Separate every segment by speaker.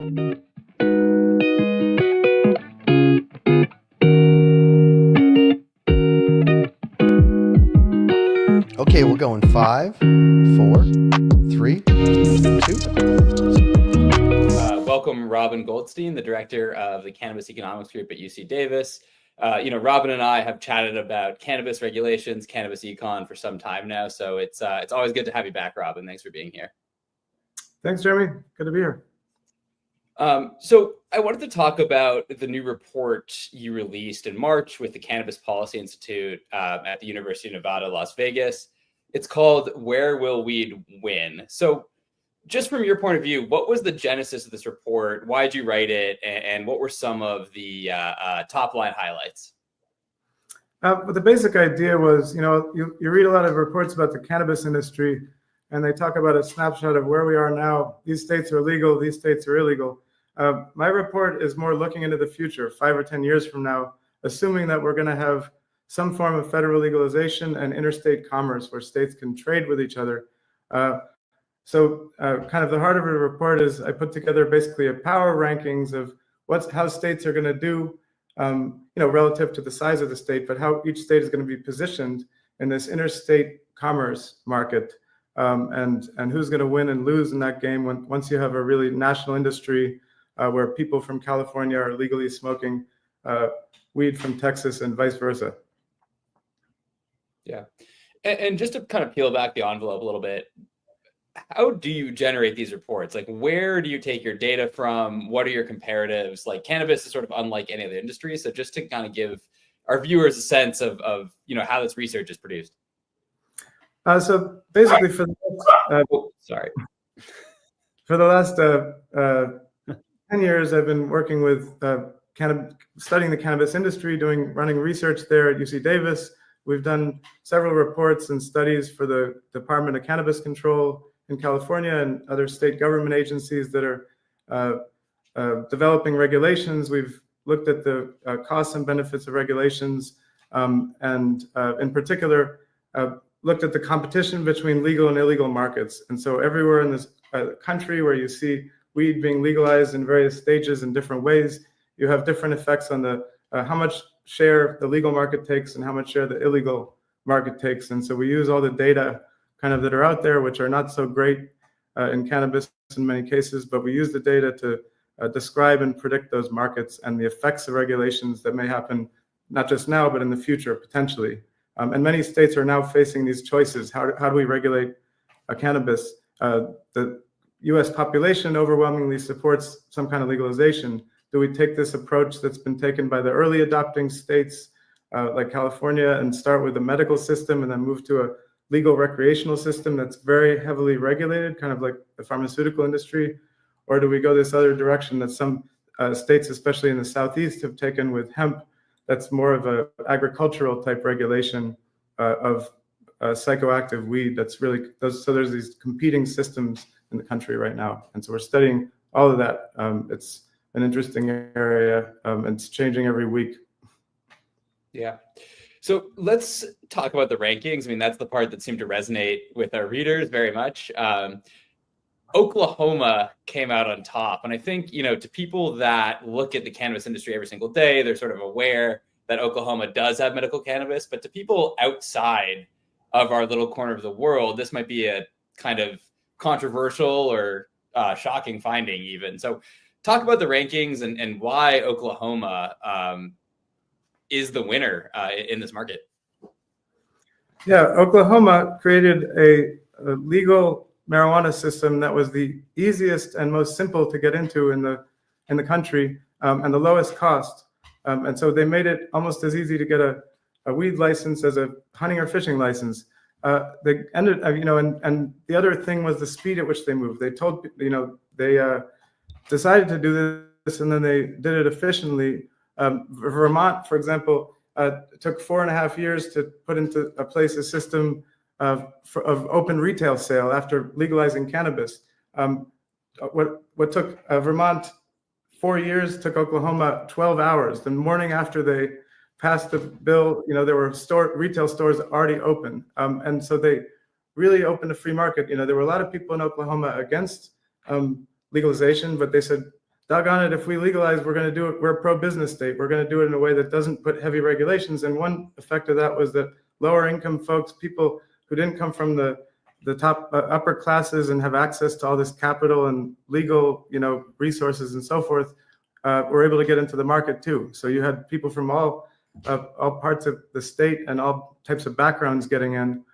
Speaker 1: Okay, we're going 5, 4, 3, 2.
Speaker 2: Welcome, Robin Goldstein, the director of the Cannabis Economics Group at UC Davis. Robin and I have chatted about cannabis regulations, cannabis econ for some time now, so it's always good to have you back, Robin. Thanks for being here.
Speaker 3: Thanks, Jeremy. Good to be here.
Speaker 2: So I wanted to talk about the new report you released in March with the Cannabis Policy Institute at the University of Nevada, Las Vegas. It's called Where Will Weed Win? So just from your point of view, what was the genesis of this report? Why did you write it? And what were some of the top line highlights?
Speaker 3: But the basic idea was, you read a lot of reports about the cannabis industry, and they talk about a snapshot of where we are now. These states are legal, these states are illegal. My report is more looking into the future, 5 or 10 years from now, assuming that we're going to have some form of federal legalization and interstate commerce where states can trade with each other. So kind of the heart of the report is I put together basically a power rankings of how states are going to do, relative to the size of the state, but how each state is going to be positioned in this interstate commerce market, and who's going to win and lose in that game once you have a really national industry where people from California are legally smoking weed from Texas and vice versa.
Speaker 2: Yeah. And just to kind of peel back the envelope a little bit, how do you generate these reports? Like, where do you take your data from? What are your comparatives? Like, cannabis is sort of unlike any other industry. So just to kind of give our viewers a sense of how this research is produced.
Speaker 3: So basically for the last 10 years, I've been working with studying the cannabis industry, running research there at UC Davis. We've done several reports and studies for the Department of Cannabis Control in California and other state government agencies that are developing regulations. We've looked at the costs and benefits of regulations, and in particular, looked at the competition between legal and illegal markets. And so everywhere in this country where you see weed being legalized in various stages in different ways, you have different effects on the how much share the legal market takes and how much share the illegal market takes. And so we use all the data kind of that are out there, which are not so great in cannabis in many cases, but we use the data to describe and predict those markets and the effects of regulations that may happen, not just now, but in the future, potentially. And many states are now facing these choices. How do we regulate cannabis? The US population overwhelmingly supports some kind of legalization. Do we take this approach that's been taken by the early adopting states like California and start with a medical system and then move to a legal recreational system that's very heavily regulated, kind of like the pharmaceutical industry? Or do we go this other direction that some states, especially in the Southeast, have taken with hemp, that's more of a agricultural type regulation of psychoactive weed that's really, so there's these competing systems in the country right now. And so we're studying all of that. It's an interesting area, and it's changing every week.
Speaker 2: Yeah. So let's talk about the rankings. I mean, that's the part that seemed to resonate with our readers very much. Oklahoma came out on top. And I think, to people that look at the cannabis industry every single day, they're sort of aware that Oklahoma does have medical cannabis. But to people outside of our little corner of the world, this might be a kind of controversial or shocking finding even. So talk about the rankings and why Oklahoma is the winner in this market.
Speaker 3: Yeah, Oklahoma created a legal marijuana system that was the easiest and most simple to get into in the country, and the lowest cost. And so they made it almost as easy to get a weed license as a hunting or fishing license. They ended, and the other thing was the speed at which they moved. They told, they decided to do this, and then they did it efficiently. Vermont, for example, took 4.5 years to put into place a system of open retail sale after legalizing cannabis. What took Vermont 4 years took Oklahoma 12 hours. The morning after they passed the bill, there were retail stores already open, and so they really opened a free market. There were a lot of people in Oklahoma against legalization, but they said, doggone it, if we legalize, we're going to do it. We're a pro-business state. We're going to do it in a way that doesn't put heavy regulations. And one effect of that was that lower income folks, people who didn't come from the top upper classes and have access to all this capital and legal, resources and so forth, were able to get into the market too. So you had people from all parts of the state and all types of backgrounds getting in.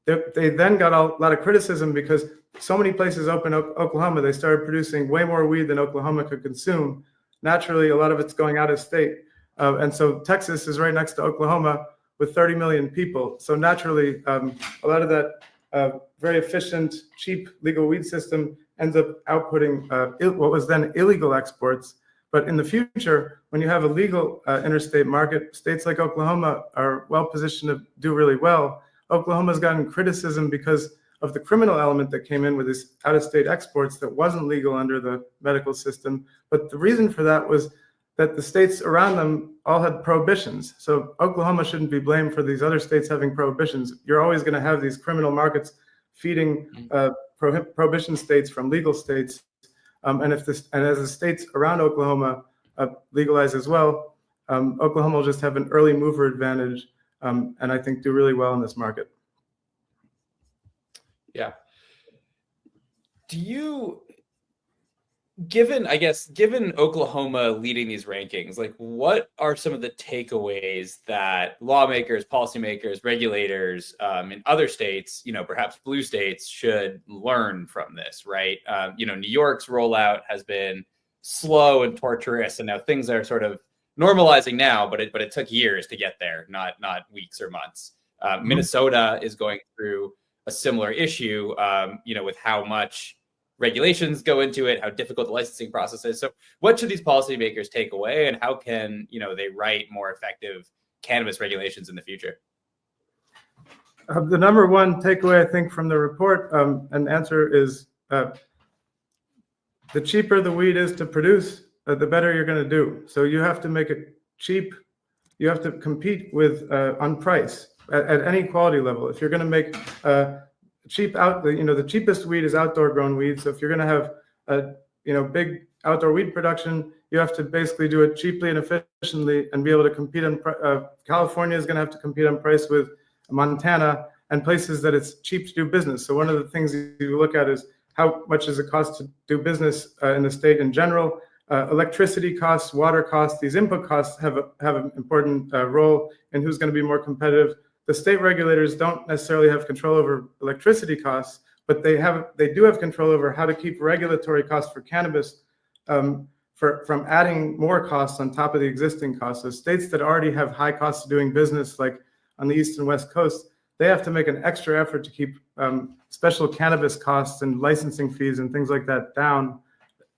Speaker 3: They then got a lot of criticism because so many places opened Oklahoma, they started producing way more weed than Oklahoma could consume. Naturally, a lot of it's going out of state. And so Texas is right next to Oklahoma with 30 million people. So naturally, a lot of that very efficient, cheap legal weed system ends up outputting what was then illegal exports. But in the future, when you have a legal interstate market, states like Oklahoma are well positioned to do really well. Oklahoma's gotten criticism because of the criminal element that came in with these out-of-state exports that wasn't legal under the medical system. But the reason for that was that the states around them all had prohibitions. So Oklahoma shouldn't be blamed for these other states having prohibitions. You're always going to have these criminal markets feeding prohibition states from legal states. And as the states around Oklahoma legalize as well, Oklahoma will just have an early mover advantage, and I think do really well in this market.
Speaker 2: Yeah. Do you, given Oklahoma leading these rankings, like what are some of the takeaways that lawmakers, policymakers, regulators in other states, perhaps blue states, should learn from this, right? New York's rollout has been slow and torturous, and now things are sort of normalizing now, but it took years to get there, not weeks or months. Minnesota is going through a similar issue, with how much regulations go into it, how difficult the licensing process is. So what should these policymakers take away, and how can, they write more effective cannabis regulations in the future?
Speaker 3: The number one takeaway, I think, from the report and answer is the cheaper the weed is to produce, the better you're going to do. So you have to make it cheap. You have to compete with on price at any quality level. If you're going to make cheap the cheapest weed is outdoor grown weed. So if you're going to have a big outdoor weed production, you have to basically do it cheaply and efficiently and be able to compete on. California is going to have to compete on price with Montana and places that it's cheap to do business. So one of the things you look at is how much does it cost to do business in the state in general. Electricity costs, water costs, these input costs have an important role in who's going to be more competitive. The state regulators don't necessarily have control over electricity costs, but they do have control over how to keep regulatory costs for cannabis from adding more costs on top of the existing costs. So states that already have high costs of doing business, like on the East and West Coast, they have to make an extra effort to keep special cannabis costs and licensing fees and things like that down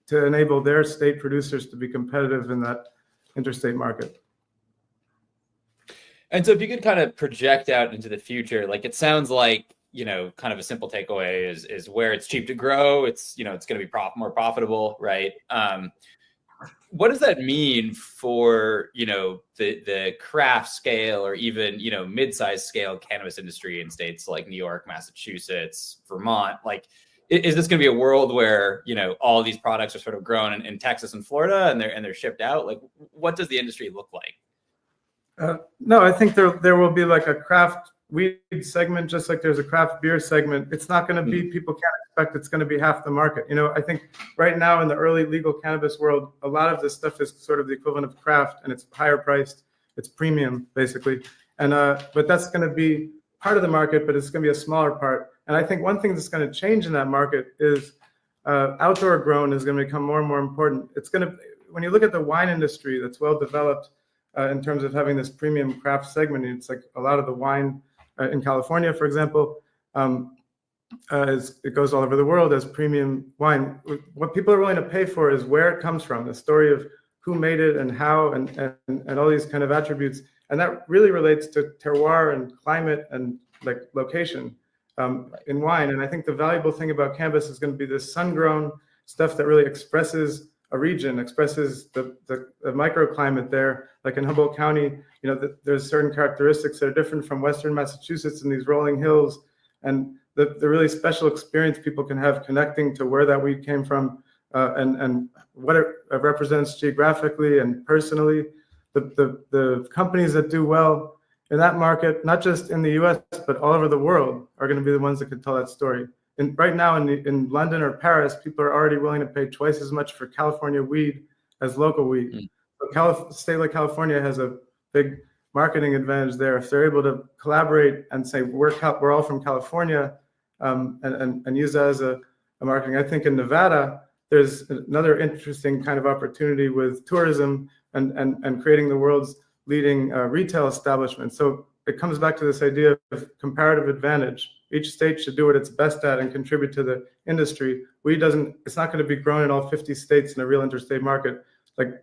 Speaker 3: to enable their state producers to be competitive in that interstate market.
Speaker 2: And so if you could kind of project out into the future, like it sounds like, kind of a simple takeaway is where it's cheap to grow, it's going to be more profitable, right? What does that mean for, the craft scale or even, mid-sized scale cannabis industry in states like New York, Massachusetts, Vermont? Like, is this going to be a world where, all of these products are sort of grown in Texas and Florida and they're shipped out? Like, what does the industry look like?
Speaker 3: No, I think there will be like a craft weed segment, just like there's a craft beer segment. It's not going to be, people can't expect it's going to be half the market. I think right now in the early legal cannabis world, a lot of this stuff is sort of the equivalent of craft, and it's higher priced, it's premium basically. And but that's going to be part of the market, but it's going to be a smaller part. And I think one thing that's going to change in that market is outdoor grown is going to become more and more important. It's going to, when you look at the wine industry that's well developed in terms of having this premium craft segment, it's like a lot of the wine in California, for example, it goes all over the world as premium wine. What people are willing to pay for is where it comes from, the story of who made it and how, and all these kind of attributes. And that really relates to terroir and climate and like location in wine. And I think the valuable thing about cannabis is going to be this sun-grown stuff that really expresses a region, expresses the microclimate there. Like in Humboldt County, there's certain characteristics that are different from Western Massachusetts and these rolling hills. And the really special experience people can have connecting to where that weed came from and what it represents geographically and personally. The companies that do well in that market, not just in the US, but all over the world, are going to be the ones that can tell that story. And right now in London or Paris, people are already willing to pay twice as much for California weed as local weed. So a state like California has a big marketing advantage there. If they're able to collaborate and say, we're all from California, and use that as a marketing. I think in Nevada, there's another interesting kind of opportunity with tourism and creating the world's leading retail establishment. So it comes back to this idea of comparative advantage. Each state should do what it's best at and contribute to the industry. It's not going to be grown in all 50 states in a real interstate market.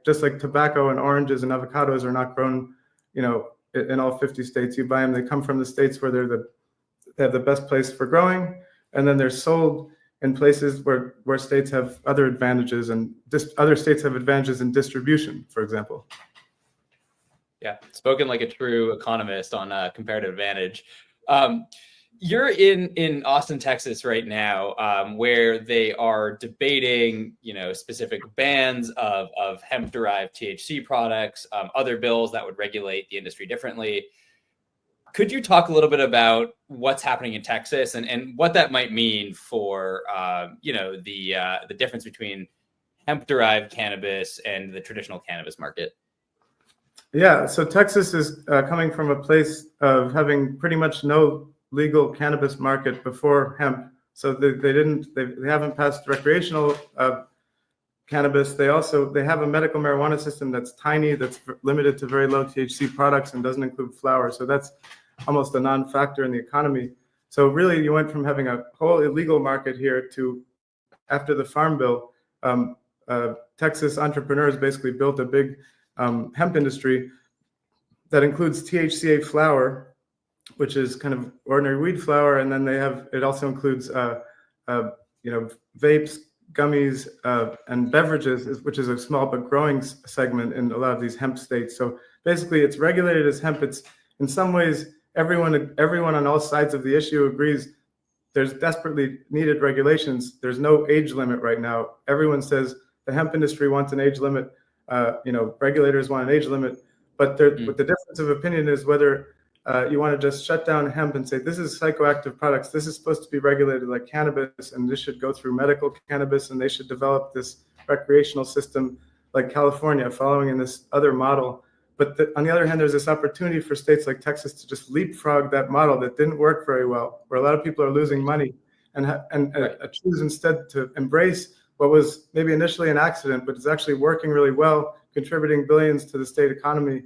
Speaker 3: Just like tobacco and oranges and avocados are not grown, in all 50 states. You buy them, they come from the states where they have the best place for growing, and then they're sold in places where states have other advantages, and other states have advantages in distribution, for example.
Speaker 2: Yeah, spoken like a true economist on comparative advantage. You're in Austin, Texas right now, where they are debating, specific bans of hemp-derived THC products, other bills that would regulate the industry differently. Could you talk a little bit about what's happening in Texas and what that might mean for, the difference between hemp-derived cannabis and the traditional cannabis market?
Speaker 3: Yeah, so Texas is coming from a place of having pretty much no legal cannabis market before hemp. So they haven't passed recreational cannabis. They have a medical marijuana system that's tiny, that's limited to very low THC products and doesn't include flower. So that's almost a non-factor in the economy. So really, you went from having a whole illegal market here to, after the Farm Bill, Texas entrepreneurs basically built a big hemp industry that includes THCA flower, which is kind of ordinary weed flower, and then it also includes vapes, gummies, and beverages, which is a small but growing segment in a lot of these hemp states. So basically, it's regulated as hemp. It's in some ways everyone on all sides of the issue agrees there's desperately needed regulations. There's no age limit right now. Everyone says the hemp industry wants an age limit. Regulators want an age limit, but the difference of opinion is whether you want to just shut down hemp and say this is psychoactive products. This is supposed to be regulated like cannabis, and this should go through medical cannabis, and they should develop this recreational system like California, following in this other model. But on the other hand, there's this opportunity for states like Texas to just leapfrog that model that didn't work very well, where a lot of people are losing money, and choose instead to embrace what was maybe initially an accident, but is actually working really well, contributing billions to the state economy.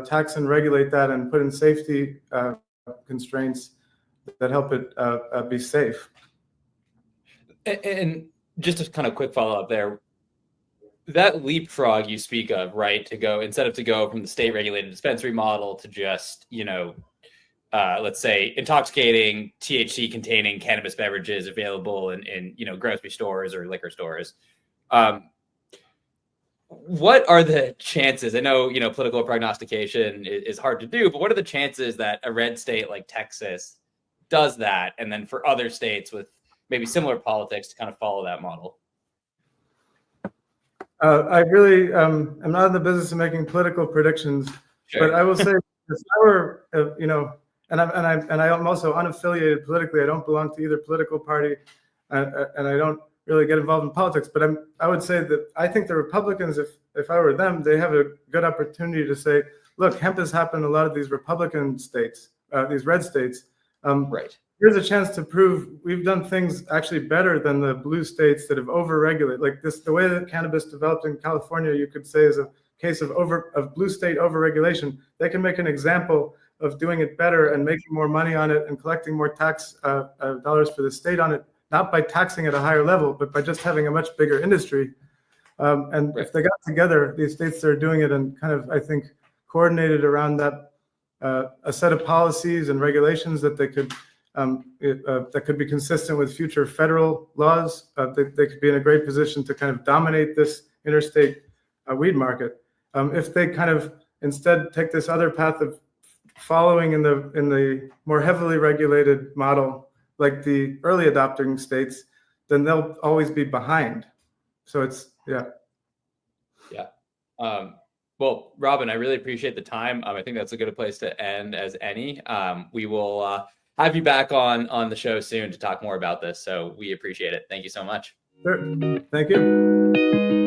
Speaker 3: Tax and regulate that and put in safety constraints that help it be safe.
Speaker 2: And just a kind of quick follow-up there. That leapfrog you speak of, right, to go from the state regulated dispensary model to just, let's say intoxicating THC containing cannabis beverages available in grocery stores or liquor stores. What are the chances? I know, political prognostication is hard to do, but what are the chances that a red state like Texas does that, and then for other states with maybe similar politics to kind of follow that model?
Speaker 3: I really am not in the business of making political predictions, sure. But I will say, if I were, and I'm also unaffiliated politically. I don't belong to either political party, and I don't really get involved in politics. But I would say that I think the Republicans, if I were them, they have a good opportunity to say, look, hemp has happened in a lot of these Republican states, these red states.
Speaker 2: Right.
Speaker 3: Here's a chance to prove we've done things actually better than the blue states that have overregulated. Like this, the way that cannabis developed in California, you could say is a case of blue state overregulation. They can make an example of doing it better and making more money on it and collecting more tax dollars for the state on it, not by taxing at a higher level, but by just having a much bigger industry. And if they got together, these states that are doing it and kind of, I think, coordinated around that, a set of policies and regulations that they could that could be consistent with future federal laws, they could be in a great position to kind of dominate this interstate weed market. If they kind of instead take this other path of following in the more heavily regulated model, like the early adopting states, then they'll always be behind. So it's, yeah.
Speaker 2: Yeah. Well, Robin, I really appreciate the time. I think that's a good place to end as any. We will have you back on the show soon to talk more about this. So we appreciate it. Thank you so much.
Speaker 3: Sure. Thank you.